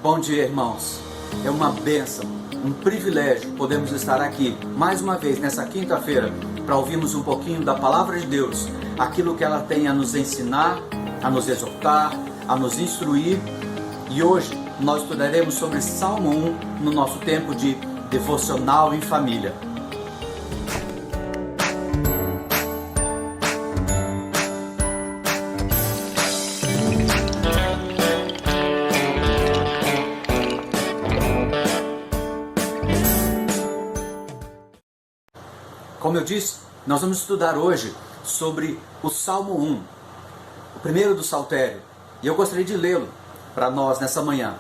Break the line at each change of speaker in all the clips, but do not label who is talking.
Bom dia, irmãos. É uma bênção, um privilégio podermos estar aqui mais uma vez nessa quinta-feira para ouvirmos um pouquinho da Palavra de Deus, aquilo que ela tem a nos ensinar, a nos exortar, a nos instruir. E hoje nós estudaremos sobre Salmo 1 no nosso tempo de devocional em família. Como eu disse, nós vamos estudar hoje sobre o Salmo 1, o primeiro do Saltério, e eu gostaria de lê-lo para nós nessa manhã.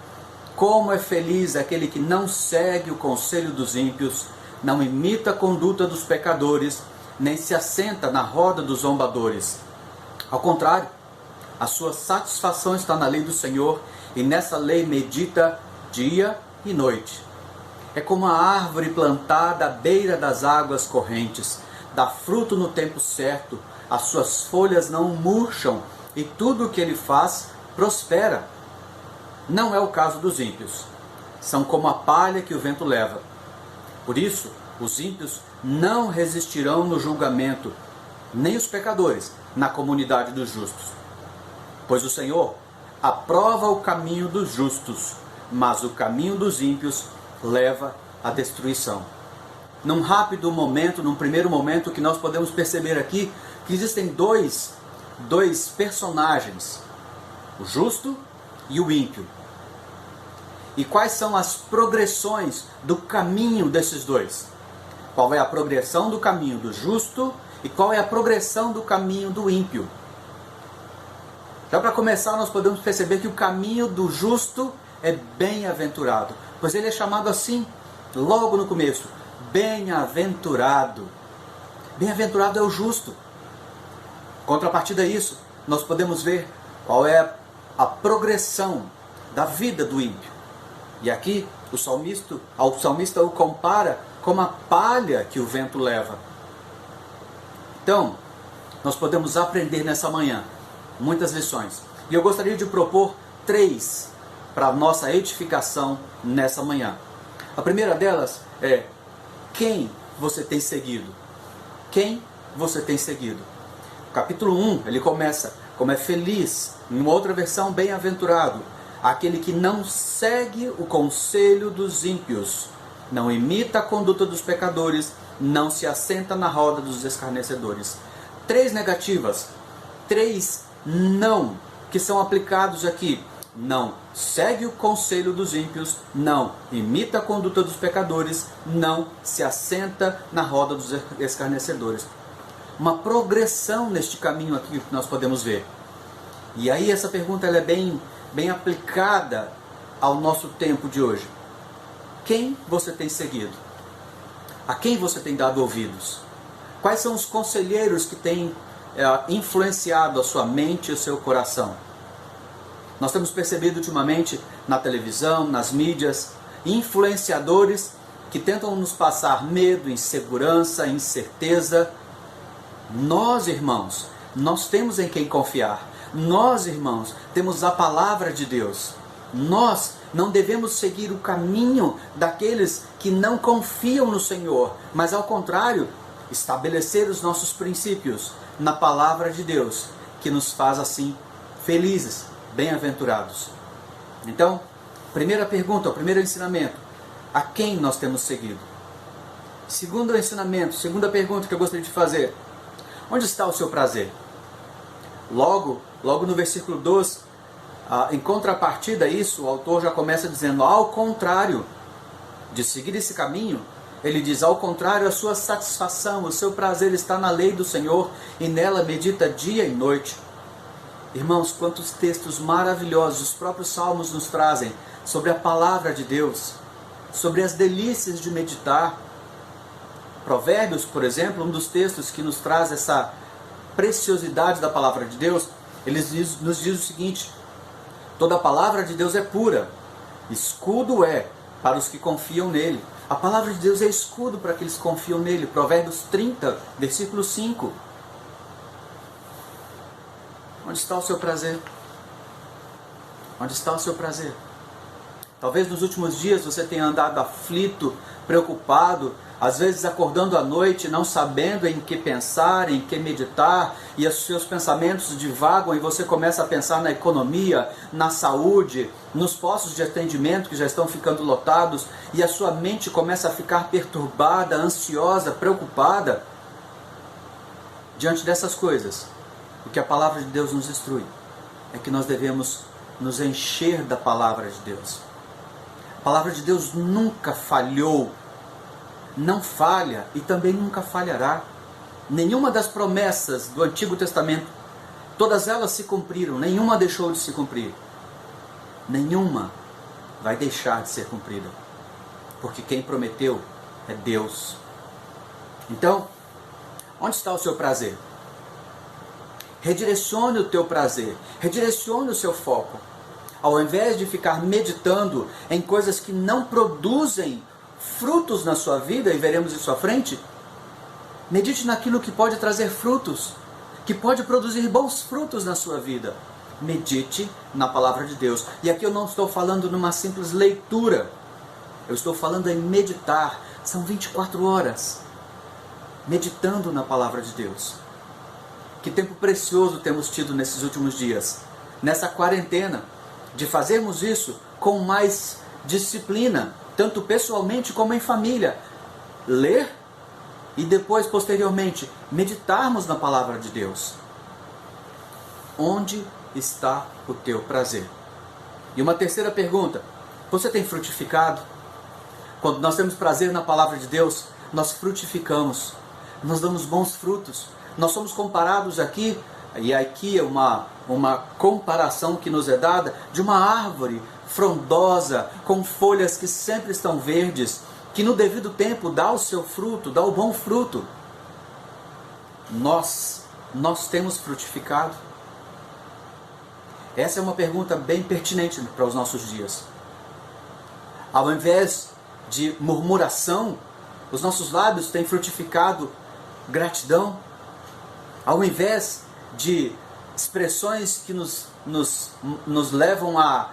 Como é feliz aquele que não segue o conselho dos ímpios, não imita a conduta dos pecadores, nem se assenta na roda dos zombadores. Ao contrário, a sua satisfação está na lei do Senhor, e nessa lei medita dia e noite. É como a árvore plantada à beira das águas correntes, dá fruto no tempo certo, as suas folhas não murcham, e tudo o que ele faz prospera. Não é o caso dos ímpios. São como a palha que o vento leva. Por isso, os ímpios não resistirão no julgamento, nem os pecadores na comunidade dos justos. Pois o Senhor aprova o caminho dos justos, mas o caminho dos ímpios leva à destruição. Num primeiro momento, que nós podemos perceber aqui que existem dois personagens, o justo e o ímpio. E quais são as progressões do caminho desses dois? Qual é a progressão do caminho do justo e qual é a progressão do caminho do ímpio? Já para começar, nós podemos perceber que o caminho do justo é bem-aventurado, pois ele é chamado assim logo no começo, bem-aventurado. Bem-aventurado é o justo. Contrapartida a isso, nós podemos ver qual é a progressão da vida do ímpio. E aqui o salmista o compara como a palha que o vento leva. Então, nós podemos aprender nessa manhã muitas lições. E eu gostaria de propor 3 para a nossa edificação nessa manhã. A primeira delas é: quem você tem seguido? Quem você tem seguido? O capítulo 1, ele começa como é feliz, em uma outra versão, bem-aventurado, aquele que não segue o conselho dos ímpios, não imita a conduta dos pecadores, não se assenta na roda dos escarnecedores. 3 negativas, 3 não, que são aplicados aqui. Não segue o conselho dos ímpios, não imita a conduta dos pecadores, não se assenta na roda dos escarnecedores. Uma progressão neste caminho aqui que nós podemos ver. E aí essa pergunta ela é bem aplicada ao nosso tempo de hoje. Quem você tem seguido? A quem você tem dado ouvidos? Quais são os conselheiros que têm influenciado a sua mente e o seu coração? Nós temos percebido ultimamente na televisão, nas mídias, influenciadores que tentam nos passar medo, insegurança, incerteza. Nós, irmãos, nós temos em quem confiar. Nós, irmãos, temos a palavra de Deus. Nós não devemos seguir o caminho daqueles que não confiam no Senhor, mas ao contrário, estabelecer os nossos princípios na palavra de Deus, que nos faz assim felizes, bem-aventurados. Então, primeira pergunta, o primeiro ensinamento: a quem nós temos seguido? Segundo ensinamento, segunda pergunta que eu gostaria de fazer: onde está o seu prazer? Logo no versículo 2, em contrapartida a isso, o autor já começa dizendo: ao contrário de seguir esse caminho, ele diz: ao contrário, a sua satisfação, o seu prazer está na lei do Senhor, e nela medita dia e noite. Irmãos, quantos textos maravilhosos os próprios salmos nos trazem sobre a palavra de Deus, sobre as delícias de meditar. Provérbios, por exemplo, um dos textos que nos traz essa preciosidade da palavra de Deus, nos diz o seguinte: toda a palavra de Deus é pura, escudo é para os que confiam nele. A palavra de Deus é escudo para aqueles que confiam nele. Provérbios 30, versículo 5. Onde está o seu prazer? Onde está o seu prazer? Talvez nos últimos dias você tenha andado aflito, preocupado, às vezes acordando à noite, não sabendo em que pensar, em que meditar, e os seus pensamentos divagam e você começa a pensar na economia, na saúde, nos postos de atendimento que já estão ficando lotados, e a sua mente começa a ficar perturbada, ansiosa, preocupada. Diante dessas coisas, o que a palavra de Deus nos instrui é que nós devemos nos encher da palavra de Deus. A palavra de Deus nunca falhou, não falha e também nunca falhará. Nenhuma das promessas do Antigo Testamento, todas elas se cumpriram, nenhuma deixou de se cumprir. Nenhuma vai deixar de ser cumprida, porque quem prometeu é Deus. Então, onde está o seu prazer? Redirecione o teu prazer, redirecione o seu foco. Ao invés de ficar meditando em coisas que não produzem frutos na sua vida, e veremos isso à frente, medite naquilo que pode trazer frutos, que pode produzir bons frutos na sua vida. Medite na palavra de Deus. E aqui eu não estou falando numa simples leitura, eu estou falando em meditar. São 24 horas meditando na palavra de Deus. Que tempo precioso temos tido nesses últimos dias, nessa quarentena, de fazermos isso com mais disciplina, tanto pessoalmente como em família. Ler e depois, posteriormente, meditarmos na palavra de Deus. Onde está o teu prazer? E uma terceira pergunta: você tem frutificado? Quando nós temos prazer na palavra de Deus, nós frutificamos, nós damos bons frutos. Nós somos comparados aqui, e aqui é uma comparação que nos é dada, de uma árvore frondosa, com folhas que sempre estão verdes, que no devido tempo dá o seu fruto, dá o bom fruto. Nós temos frutificado? Essa é uma pergunta bem pertinente para os nossos dias. Ao invés de murmuração, os nossos lábios têm frutificado gratidão. Ao invés de expressões que nos levam à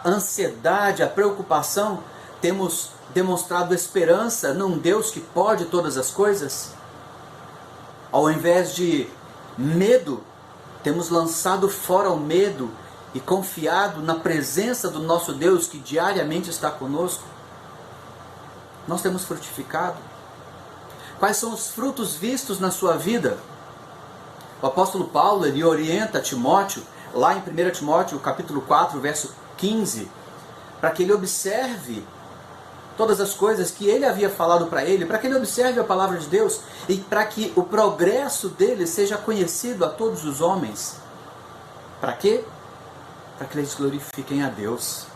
ansiedade, à preocupação, temos demonstrado esperança num Deus que pode todas as coisas. Ao invés de medo, temos lançado fora o medo e confiado na presença do nosso Deus que diariamente está conosco. Nós temos frutificado. Quais são os frutos vistos na sua vida? O apóstolo Paulo, ele orienta Timóteo, lá em 1 Timóteo, capítulo 4, verso 15, para que ele observe todas as coisas que ele havia falado para ele, para que ele observe a palavra de Deus e para que o progresso dele seja conhecido a todos os homens. Para quê? Para que eles glorifiquem a Deus.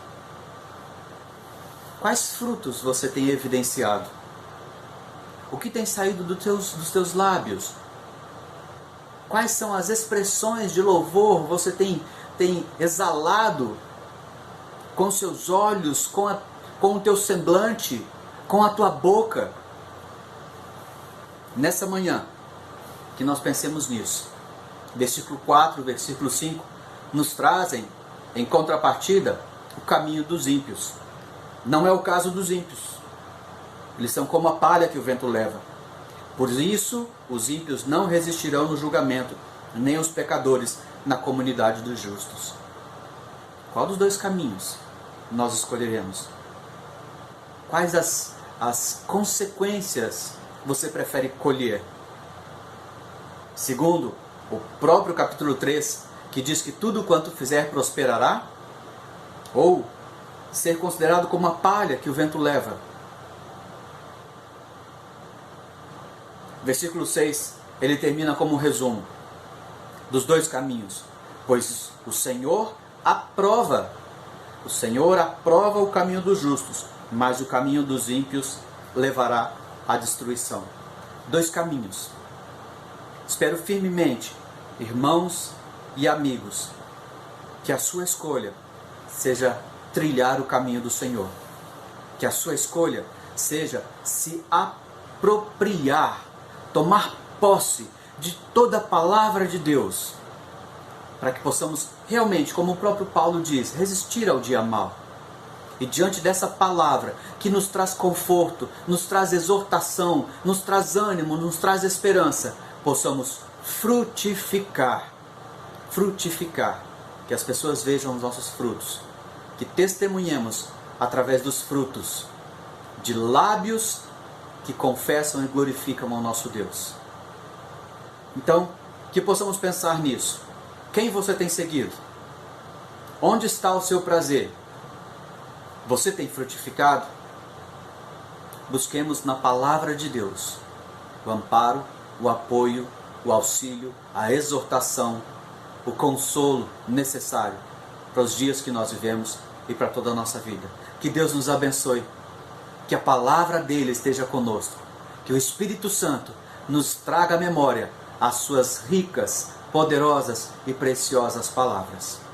Quais frutos você tem evidenciado? O que tem saído dos teus lábios? Quais são as expressões de louvor você tem exalado com seus olhos, com o teu semblante, com a tua boca? Nessa manhã, que nós pensemos nisso. Versículo 4, versículo 5, nos trazem, em contrapartida, o caminho dos ímpios. Não é o caso dos ímpios. Eles são como a palha que o vento leva. Por isso, os ímpios não resistirão no julgamento, nem os pecadores na comunidade dos justos. Qual dos dois caminhos nós escolheremos? Quais as consequências você prefere colher? Segundo o próprio capítulo 3, que diz que tudo quanto fizer prosperará? Ou ser considerado como a palha que o vento leva? Versículo 6, ele termina como um resumo dos dois caminhos. Pois o Senhor aprova o caminho dos justos, mas o caminho dos ímpios levará à destruição. Dois caminhos. Espero firmemente, irmãos e amigos, que a sua escolha seja trilhar o caminho do Senhor. Que a sua escolha seja se apropriar, tomar posse de toda a palavra de Deus, para que possamos realmente, como o próprio Paulo diz, resistir ao dia mau. E diante dessa palavra que nos traz conforto, nos traz exortação, nos traz ânimo, nos traz esperança, possamos frutificar. Frutificar. Que as pessoas vejam os nossos frutos. Que testemunhemos através dos frutos de lábios que confessam e glorificam ao nosso Deus. Então, que possamos pensar nisso. Quem você tem seguido? Onde está o seu prazer? Você tem frutificado? Busquemos na palavra de Deus o amparo, o apoio, o auxílio, a exortação, o consolo necessário para os dias que nós vivemos e para toda a nossa vida. Que Deus nos abençoe, que a palavra dele esteja conosco, que o Espírito Santo nos traga à memória as suas ricas, poderosas e preciosas palavras.